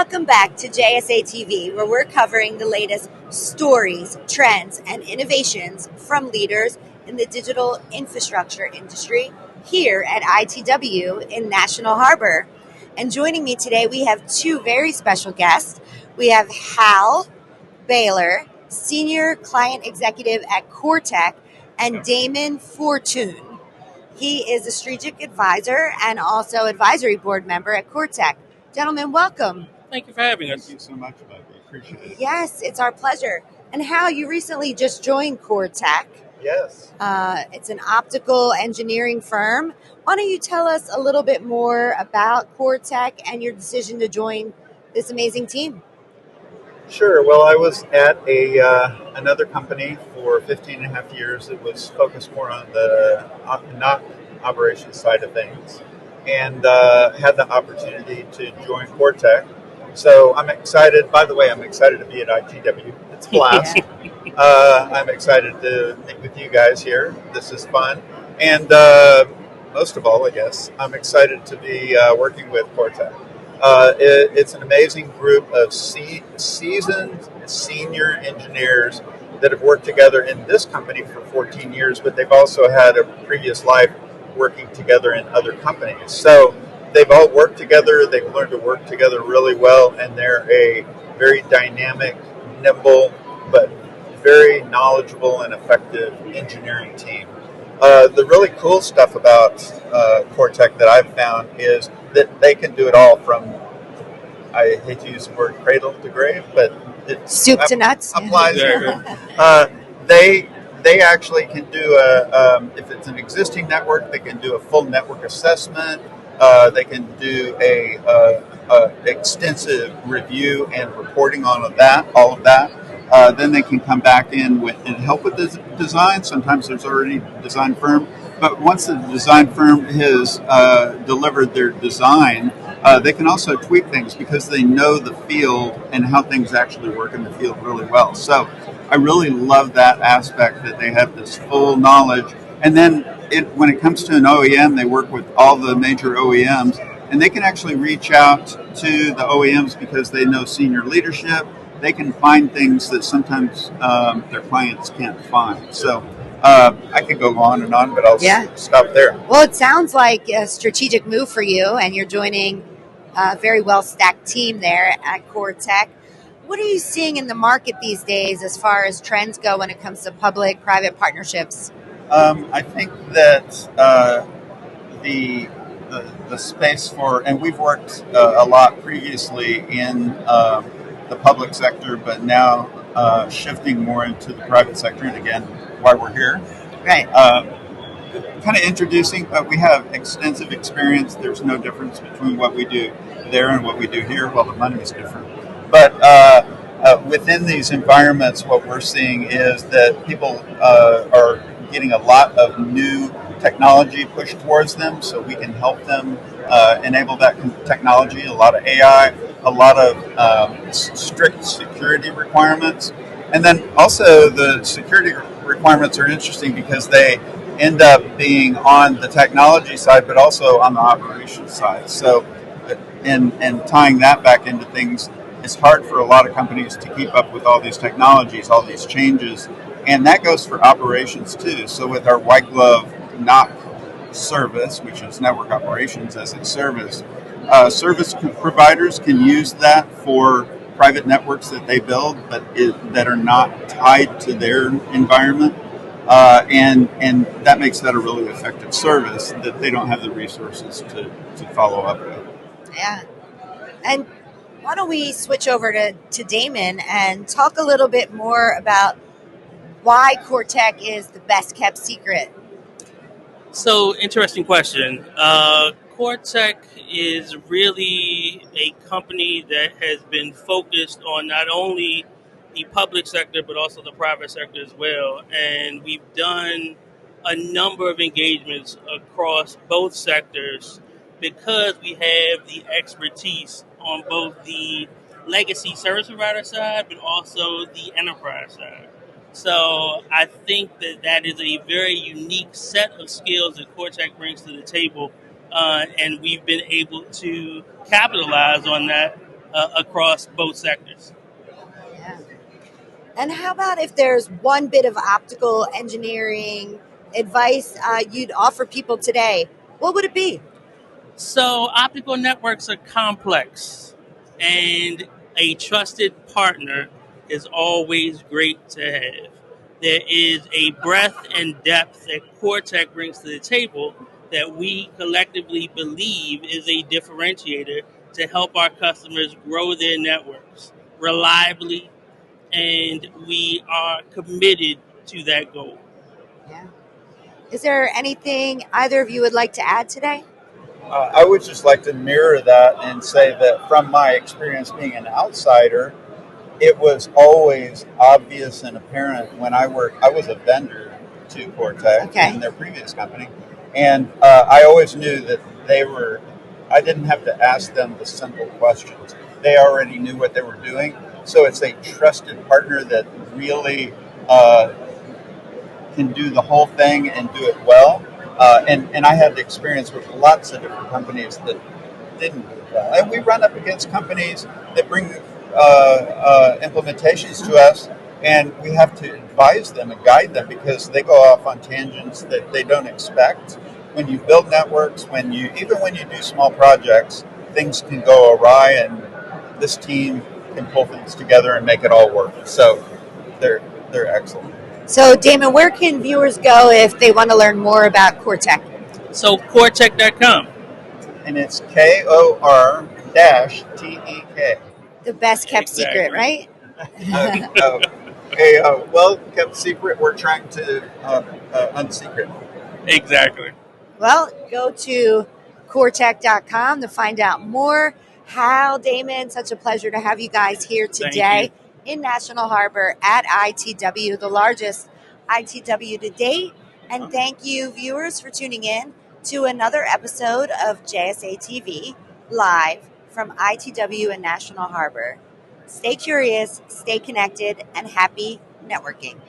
Welcome back to JSA TV, where we're covering the latest stories, trends, and innovations from leaders in the digital infrastructure industry here at ITW in National Harbor. And joining me today, we have two very special guests. We have Hal Baylor, Senior Client Executive at Kore-Tek, and Damon Fortune. He is a strategic advisor and also advisory board member at Kore-Tek. Gentlemen, welcome. Thank you for having us. Thank you so much, Bud. We appreciate it. Yes, it's our pleasure. And Hal, you recently just joined Kore-Tek. Yes. It's an optical engineering firm. Why don't you tell us a little bit more about Kore-Tek and your decision to join this amazing team? Sure. Well, I was at another company for 15 and a half years. It was focused more on the not operations side of things, and had the opportunity to join Kore-Tek. So I'm excited. By the way, I'm excited to be at ITW. It's a blast. I'm excited to meet with you guys here. This is fun. And most of all, I guess, I'm excited to be working with Kore-Tek. It's an amazing group of seasoned senior engineers that have worked together in this company for 14 years, but they've also had a previous life working together in other companies. So they've all worked together, they've learned to work together really well, and they're a very dynamic, nimble, but very knowledgeable and effective engineering team. The really cool stuff about Kore-Tek that I've found is that they can do it all from, I hate to use the word cradle to grave, but Soup to nuts. Applies here. They actually can do if it's an existing network, they can do a full network assessment. They can do a extensive review and reporting on all of that. Then they can come back in and help with the design. Sometimes there's already a design firm. But once the design firm has delivered their design, they can also tweak things because they know the field and how things actually work in the field really well. So I really love that aspect that they have this full knowledge. And then when it comes to an OEM, they work with all the major OEMs, and they can actually reach out to the OEMs because they know senior leadership. They can find things that sometimes their clients can't find. So I could go on, but I'll stop there. Well, it sounds like a strategic move for you, and you're joining a very well-stacked team there at Kore-Tek. What are you seeing in the market these days as far as trends go when it comes to public-private partnerships? I think that the space for, and we've worked a lot previously in the public sector, but now shifting more into the private sector, and again, why we're here. Right. Kind of introducing, but we have extensive experience. There's no difference between what we do there and what we do here. Well, the money is different. But within these environments, what we're seeing is that people are getting a lot of new technology pushed towards them, so we can help them enable that technology, a lot of AI, a lot of strict security requirements. And then also the security requirements are interesting because they end up being on the technology side, but also on the operations side. So, and tying that back into things, it's hard for a lot of companies to keep up with all these technologies, all these changes, and that goes for operations too. So with our white glove NOC service, which is network operations as a service, service providers can use that for private networks that they build, but that are not tied to their environment. And that makes that a really effective service that they don't have the resources to follow up with. Yeah. And why don't we switch over to Damon and talk a little bit more about why Kore-Tek is the best kept secret? So, interesting question. Kore-Tek is really a company that has been focused on not only the public sector, but also the private sector as well. And we've done a number of engagements across both sectors because we have the expertise on both the legacy service provider side, but also the enterprise side. So I think that is a very unique set of skills that Kore-Tek brings to the table, and we've been able to capitalize on that across both sectors. Yeah. And how about if there's one bit of optical engineering advice you'd offer people today? What would it be? So optical networks are complex, and a trusted partner is always great to have. There is a breadth and depth that Kore-Tek brings to the table that we collectively believe is a differentiator to help our customers grow their networks reliably, and we are committed to that goal. Yeah. Is there anything either of you would like to add today? I would just like to mirror that and say that from my experience being an outsider, it was always obvious and apparent when I worked. I was a vendor to Kore-Tek in their previous company, and I always knew that they were. I didn't have to ask them the simple questions. They already knew what they were doing. So it's a trusted partner that really can do the whole thing and do it well. And I had the experience with lots of different companies that didn't do it well. And we run up against companies that bring implementations to us, and we have to advise them and guide them because they go off on tangents that they don't expect. When you build networks, even when you do small projects, things can go awry, and this team can pull things together and make it all work. So they're excellent. So, Damon, where can viewers go if they want to learn more about Kore-Tek? So Kore-Tek.com. And it's KOR-TEK. The best kept secret, right? A well kept secret we're trying to unsecret. Exactly. Well, go to Kore-Tek.com to find out more. Hal, Damon, such a pleasure to have you guys here today in National Harbor at ITW, the largest ITW to date. And thank you, viewers, for tuning in to another episode of JSA TV live from ITW in National Harbor. Stay curious, stay connected, and happy networking.